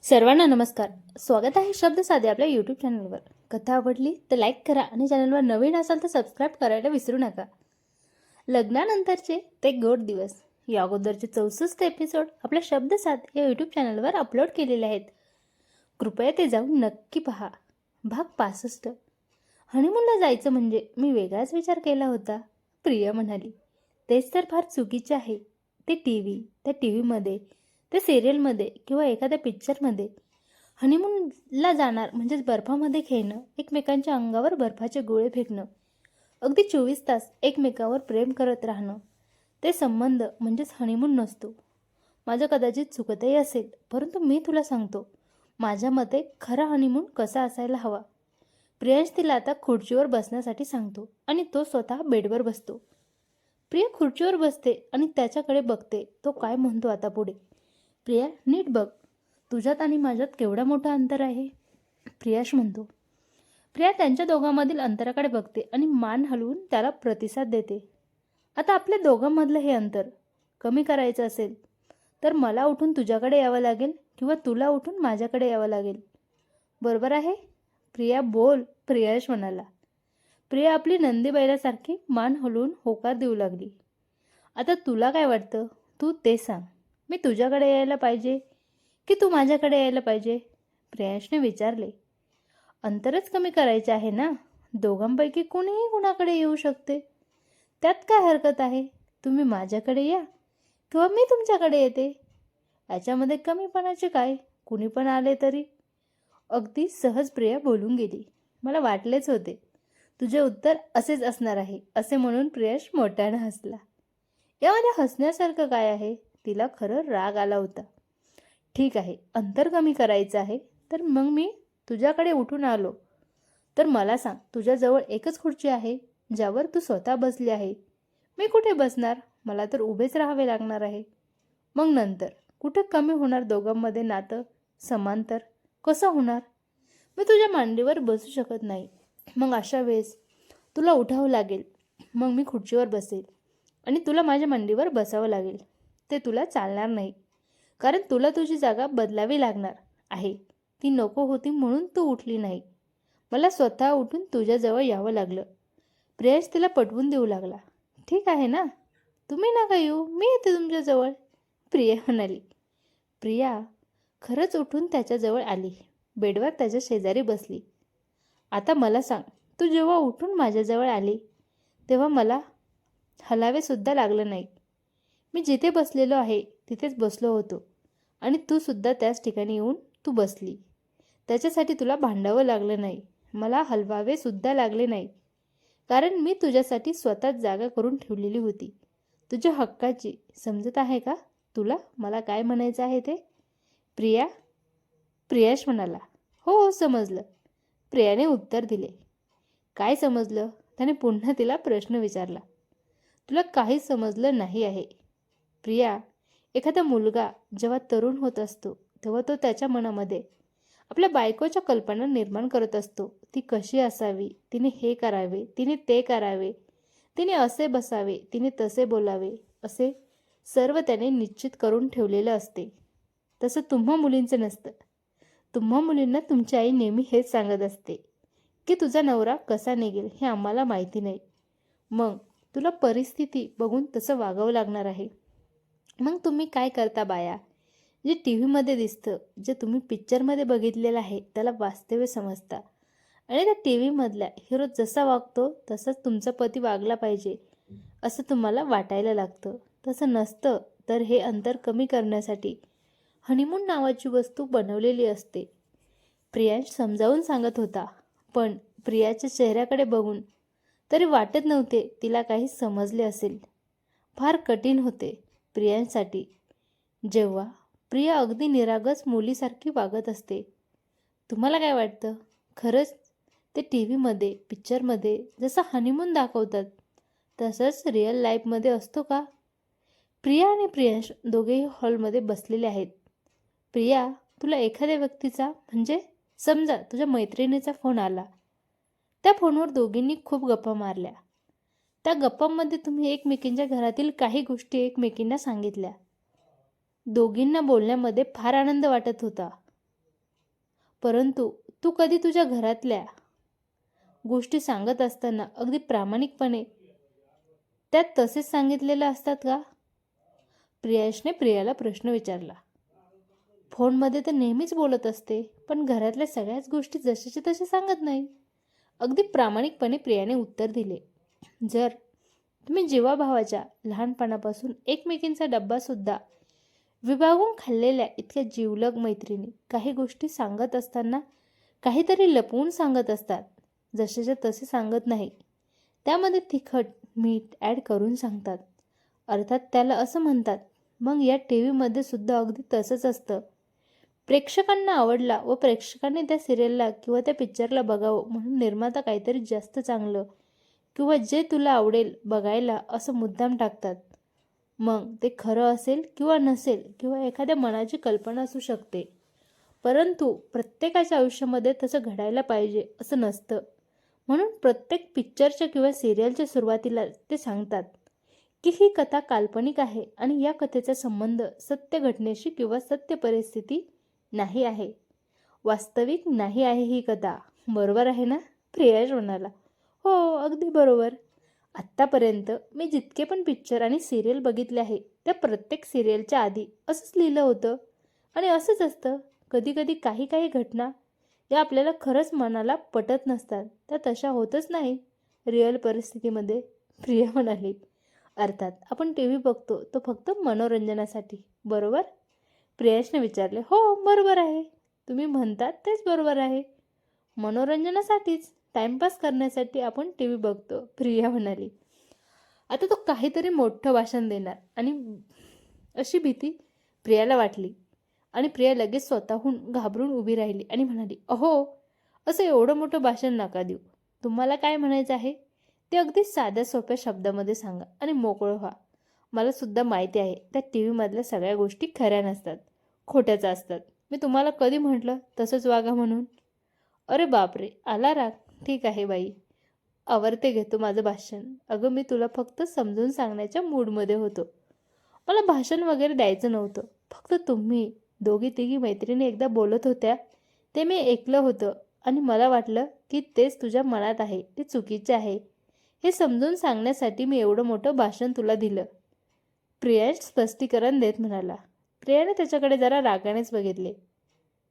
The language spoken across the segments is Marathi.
सर्वांना नमस्कार. स्वागत आहे शब्द साधे आपल्या यूट्यूब चॅनलवर. कथा आवडली तर लाईक करा आणि चॅनलवर नवीन असाल तर सबस्क्राईब करायला विसरू नका. लग्नानंतरचे ते गोड दिवस या अगोदरचे 64 एपिसोड आपल्या शब्द साध या यूट्यूब चॅनलवर अपलोड केलेले आहेत. कृपया ते जाऊन नक्की पहा. भाग 65. हनीमूनला जायचं म्हणजे मी वेगळाच विचार केला होता, प्रिया म्हणाली. तेच तर फार चुकीचे आहे. ते त्या टी व्हीमध्ये, ते सिरियलमध्ये किंवा एखाद्या पिक्चरमध्ये हनीमूनला जाणार म्हणजेच बर्फामध्ये खेळणं, एकमेकांच्या अंगावर बर्फाचे गोळे फेकणं, अगदी 24 तास एकमेकावर प्रेम करत राहणं. ते संबंध म्हणजेच हनीमून नसतो. माझं कदाचित चुकतही असेल, परंतु मी तुला सांगतो, माझ्या मते खरा हनीमून कसा असायला हवा. प्रियांश तिला आता खुर्चीवर बसण्यासाठी सांगतो आणि तो स्वतः बेडवर बसतो. प्रिया खुर्चीवर बसते आणि त्याच्याकडे बघते. तो काय म्हणतो आता पुढे. प्रिया, नीट बघ, तुझ्यात आणि माझ्यात केवढा मोठा अंतर आहे, प्रियाश म्हणतो. प्रिया त्यांच्या दोघांमधील अंतराकडे बघते आणि मान हलवून त्याला प्रतिसाद देते. आता आपल्या दोघांमधलं हे अंतर कमी करायचं असेल तर मला उठून तुझ्याकडे यावं लागेल किंवा तुला उठून माझ्याकडे यावं लागेल. बरोबर आहे? प्रिया बोल, प्रियाश म्हणाला. प्रिया आपली नंदी बैलासारखी मान हलवून होकार देऊ लागली. आता तुला काय वाटतं, तू ते सांग. मी तुझ्याकडे यायला पाहिजे की तू माझ्याकडे यायला पाहिजे, प्रियांशने विचारले. अंतरच कमी करायचे आहे ना. दोघांपैकी कोणीही कुणाकडे येऊ शकते. त्यात काय हरकत आहे. तुम्ही माझ्याकडे या किंवा मी तुमच्याकडे येते. याच्यामध्ये कमीपणाचे काय, कुणी पण आले तरी. अगदी सहज प्रिया बोलून गेली. मला वाटलेच होते तुझे उत्तर असेच असणार आहे, असे म्हणून प्रियाश मोठ्यानं हसला. यामध्ये हसण्यासारखं काय आहे. तिला खरं राग आला होता. ठीक आहे, अंतर कमी करायचं आहे तर मग मी तुझ्याकडे उठून आलो तर मला सांग, तुझ्याजवळ एकच खुर्ची आहे ज्यावर तू स्वतः बसली आहे. मी कुठे बसणार, मला तर उभेच राहावे लागणार आहे. मग नंतर कुठे कमी होणार दोघांमध्ये नातं, समांतर कसं होणार. मी तुझ्या मांडीवर बसू शकत नाही. मग अशा वेळेस तुला उठावं लागेल. मग मी खुर्चीवर बसेल आणि तुला माझ्या मांडीवर बसावं लागेल. ते तुला चालणार नाही, कारण तुला तुझी जागा बदलावी लागणार आहे. ती नको होती म्हणून तू उठली नाही. मला स्वतः उठून तुझ्याजवळ यावं लागलं. प्रियांश तिला पटवून देऊ लागला. ठीक आहे ना, तुम्ही नका येऊ, मी येते तुमच्याजवळ, प्रिया म्हणाली. प्रिया खरंच उठून त्याच्याजवळ आली. बेडवर त्याच्या शेजारी बसली. आता मला सांग, तू जेव्हा उठून माझ्याजवळ आली तेव्हा मला हलावेसुद्धा लागलं नाही. मी जिथे बसलेलो आहे तिथेच बसलो होतो आणि तू सुद्धा त्याच ठिकाणी येऊन तू बसली. त्याच्यासाठी तुला भांडावं लागलं नाही, मला हलवावे सुद्धा लागले नाही, कारण मी तुझ्यासाठी स्वतःच जागा करून ठेवलेली होती, तुझ्या हक्काची. समजत आहे का तुला मला काय म्हणायचं आहे ते. प्रियाश म्हणाला. हो, समजलं, प्रियाने उत्तर दिले. काय समजलं, त्याने पुन्हा तिला प्रश्न विचारला. तुला काहीच समजलं नाही आहे. प्रिया, एखादा मुलगा जेव्हा तरुण होत असतो तेव्हा तो त्याच्या मनामध्ये आपल्या बायकोच्या कल्पना निर्माण करत असतो. ती कशी असावी, तिने हे करावे, तिने ते करावे, तिने असे बसावे, तिने तसे बोलावे, असे सर्व त्याने निश्चित करून ठेवलेलं असते. तसं तुम्हा मुलींचं नसतं. तुम्हा मुलींना तुमची आई नेहमी हेच सांगत असते की तुझा नवरा कसा निघेल हे आम्हाला माहिती नाही. मग तुला परिस्थिती बघून तसं वागावं लागणार आहे. मग तुम्ही काय करता बाया, जे टी व्हीमध्ये दिसतं, जे तुम्ही पिक्चरमध्ये बघितलेलं आहे त्याला वास्तव्य समजता आणि त्या टी व्हीमधल्या हिरो जसा वागतो तसंच तुमचा पती वागला पाहिजे असं तुम्हाला वाटायला लागतं. तसं नसतं. तर हे अंतर कमी करण्यासाठी हनीमून नावाची वस्तू बनवलेली असते, प्रियांश समजावून सांगत होता. पण प्रियाच्या चेहऱ्याकडे बघून तरी वाटत नव्हते तिला काही समजले असेल. फार कठीण होते प्रियांसाठी जेव्हा प्रिया अगदी निरागस मुलीसारखी वागत असते. तुम्हाला काय वाटतं, खरंच ते टी व्हीमध्ये, पिक्चरमध्ये जसं हनीमून दाखवतात तसंच रिअल लाईफमध्ये असतो का. प्रिया आणि प्रियांश दोघेही हॉलमध्ये बसलेले आहेत. प्रिया, तुला एखाद्या व्यक्तीचा म्हणजे समजा तुझ्या मैत्रिणीचा फोन आला. त्या फोनवर दोघींनी खूप गप्पा मारल्या. त्या गप्पांमध्ये तुम्ही एकमेकींच्या घरातील काही गोष्टी एकमेकींना सांगितल्या. दोघींना बोलण्यामध्ये फार आनंद वाटत होता. परंतु तू कधी तुझ्या घरातल्या गोष्टी सांगत असताना अगदी प्रामाणिकपणे त्यात तसेच सांगितलेलं असतात का? प्रियांशने प्रियाला प्रश्न विचारला. फोनमध्ये तर नेहमीच बोलत असते, पण घरातल्या सगळ्याच गोष्टी जशाच्या तशा सांगत नाही. अगदी प्रामाणिकपणे प्रियाने उत्तर दिले. जर तुम्ही जीवाभावाच्या लहानपणापासून एकमेकींचा डब्बासुद्धा विभागून खाल्लेल्या इतक्या जिवलग मैत्रिणी काही गोष्टी सांगत असताना काहीतरी लपवून सांगत असतात, जशाच्या तसे सांगत नाही. त्यामध्ये तिखट मीठ ॲड करून सांगतात. अर्थात त्याला असं म्हणतात. मग या टीव्हीमध्ये सुद्धा अगदी तसंच असतं. प्रेक्षकांना आवडला व प्रेक्षकांनी त्या सिरियलला किंवा त्या पिक्चरला बघावं म्हणून निर्माता काहीतरी जास्त चांगलं किंवा जे तुला आवडेल बघायला असं मुद्दाम टाकतात. मग ते खरं असेल किंवा नसेल किंवा एखाद्या मनाची कल्पना असू शकते, परंतु प्रत्येकाच्या आयुष्यामध्ये तसं घडायला पाहिजे असं नसतं. म्हणून प्रत्येक पिक्चरच्या किंवा सिरियलच्या सुरुवातीला ते सांगतात की ही कथा काल्पनिक आहे आणि या कथेचा संबंध सत्य घटनेशी किंवा सत्य परिस्थिती नाही आहे, वास्तविक नाही आहे ही कथा. बरोबर आहे ना? प्रियाश म्हणाला. हो, अगदी बरोबर. आत्तापर्यंत मी जितके पण पिक्चर आणि सिरियल बघितले आहे त्या प्रत्येक सिरियलच्या आधी असंच लिहिलं होतं आणि असंच असतं. कधीकधी काही काही घटना या आपल्याला खरंच मनाला पटत नसतात, त्या तशा होतच नाही रिअल परिस्थितीमध्ये, प्रिया म्हणाली. अर्थात आपण टी व्ही बघतो तो फक्त मनोरंजनासाठी, बरोबर? प्रियाशने विचारले. हो, बरोबर आहे. तुम्ही म्हणतात तेच बरोबर आहे. मनोरंजनासाठीच, टाइमपास करण्यासाठी आपण टी व्ही बघतो, प्रिया म्हणाली. आता तो काहीतरी मोठं भाषण देणार आणि अशी भीती प्रियाला वाटली आणि प्रिया लगेच स्वतःहून घाबरून उभी राहिली आणि म्हणाली, अहो, असं एवढं मोठं भाषण नका देऊ. तुम्हाला काय म्हणायचं आहे ते अगदी साध्या सोप्या शब्दामध्ये सांगा आणि मोकळं व्हा. मला सुद्धा माहिती आहे त्या टी व्हीमधल्या सगळ्या गोष्टी खऱ्या नसतात, खोट्याच असतात. मी तुम्हाला कधी म्हटलं तसंच वागा म्हणून? अरे बापरे, आला राग. ठीक आहे बाई, आवरते घेतो माझं भाषण. अगं, मी तुला फक्त समजून सांगण्याच्या मूडमध्ये होतो. मला भाषण वगैरे द्यायचं नव्हतं. फक्त तुम्ही दोघी तिघी मैत्रिणी एकदा बोलत होत्या ते मी ऐकलं होतं आणि मला वाटलं की तेच तुझ्या मनात आहे ते चुकीचे आहे हे समजून सांगण्यासाठी मी एवढं मोठं भाषण तुला दिलं, प्रियांश स्पष्टीकरण देत म्हणाला. प्रियाने त्याच्याकडे जरा रागानेच बघितले.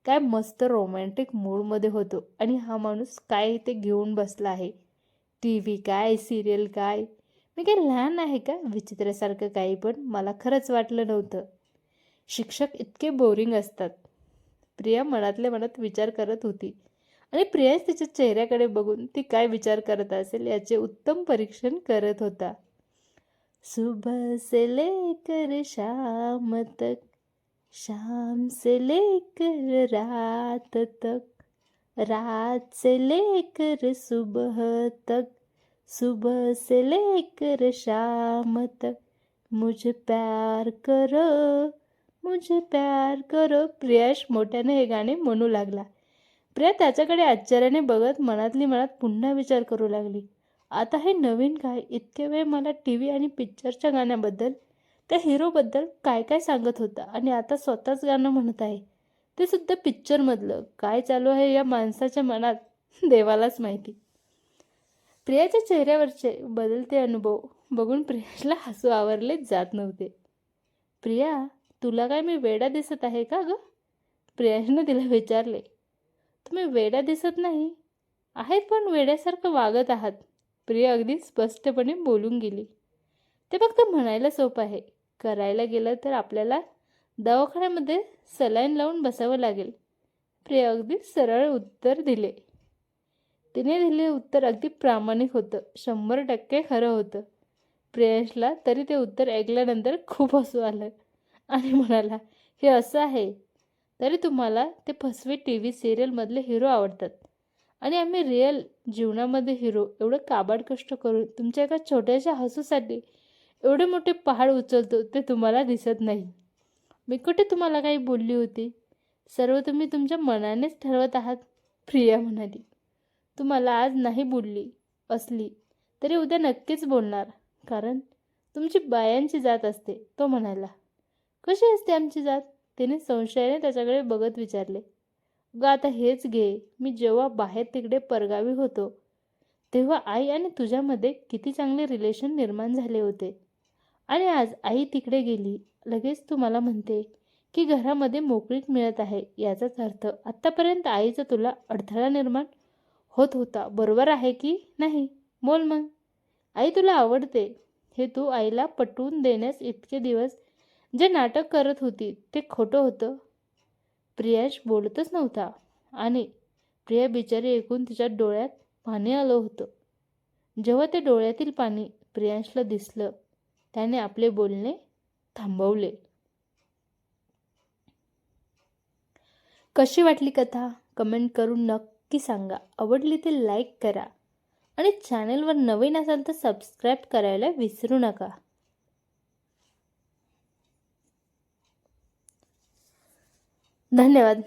काय मस्त रोमॅन्टिक मूडमध्ये होतो आणि हा माणूस काय ते घेऊन बसला आहे. टी व्ही काय, सिरियल काय. मी काही लहान आहे का विचित्रासारखं काही? पण मला खरंच वाटलं नव्हतं. शिक्षक इतके बोरिंग असतात, प्रिया मनातल्या मनात विचार करत होती आणि प्रियांश तिच्या चेहऱ्याकडे बघून ती काय विचार करत असेल याचे उत्तम परीक्षण करत होता. सुबह से लेकर शाम तक, शाम से लेकर रात तक, रात से लेकर सुबह तक, सुबह से लेकर शाम तक, मुझे प्यार करो, मुझे प्यार करो. प्रियाश मोठ्याने हे गाणे म्हणू लागला. प्रिया त्याच्याकडे आश्चर्याने बघत मनातली मनात पुन्हा विचार करू लागली. आता हे नवीन काय? इतके वेळ मला टी व्ही आणि पिक्चरच्या गाण्याबद्दल, त्या हिरोबद्दल काय काय सांगत होता आणि आता स्वतःच गाणं म्हणत आहे, ते सुद्धा पिक्चरमधलं. काय चालू आहे या माणसाच्या मनात देवालाच माहिती. प्रियाच्या चेहऱ्यावरचे बदलते अनुभव बघून प्रियाला हसू आवरलेच जात नव्हते. प्रिया, तुला काय मी वेडा दिसत आहे का गं? प्रियांशने तिला विचारले. तुम्ही वेडा दिसत नाही आहेत, पण वेड्यासारखं वागत आहात, प्रिया अगदी स्पष्टपणे बोलून गेली. ते फक्त म्हणायला सोपं आहे, करायला गेलं तर आपल्याला दवाखान्यामध्ये सलाईन लावून बसावं लागेल. प्रिया अगदी सरळ उत्तर दिले. तिने दिलेले उत्तर अगदी प्रामाणिक होतं, 100% खरं होतं. प्रियांशला तरी ते उत्तर ऐकल्यानंतर खूप हसू आलं आणि म्हणाला, हे असं आहे, तरी तुम्हाला ते फसवे टी व्ही सिरियलमधले हिरो आवडतात आणि आम्ही रिअल जीवनामध्ये हिरो एवढं काबाड कष्ट करून तुमच्या एका छोट्याशा हसूसाठी एवढे मोठे पहाड उचलतो ते तुम्हाला दिसत नाही. मी कुठे तुम्हाला काही बोलली होती? सर्व तुम्ही तुमच्या मनानेच ठरवत आहात, प्रिया म्हणाली. तुम्हाला आज नाही बोलली असली तरी उद्या नक्कीच बोलणार, कारण तुमची बायांची जात असते, तो म्हणाला. कशी असते आमची जात? तिने संशयाने त्याच्याकडे बघत विचारले. ग आता हेच घे, मी जेव्हा बाहेर तिकडे परगावी होतो तेव्हा आई आणि तुझ्यामध्ये किती चांगले रिलेशन निर्माण झाले होते. आणि आज आई तिकडे गेली, लगेच तू मला म्हणते की घरामध्ये मोकळीक मिळत आहे. याचाच अर्थ आत्तापर्यंत आईचा तुला अडथळा निर्माण होत होता. बरोबर आहे की नाही? बोल मग. आई तुला आवडते हे तू आईला पटवून देण्यास इतके दिवस जे नाटक करत होती ते खोटं होतं. प्रियाश बोलतच नव्हता आणि प्रिया बिचारी ऐकून तिच्या डोळ्यात पाणी आलं होतं. जेव्हा ते डोळ्यातील पाणी प्रियांशला दिसलं त्याने आपले बोलणे थांबवले. कशी वाटली कथा कमेंट करून नक्की सांगा. आवडली तर लाईक करा आणि चॅनलवर नवीन असाल तर सबस्क्राईब करायला विसरू नका. धन्यवाद.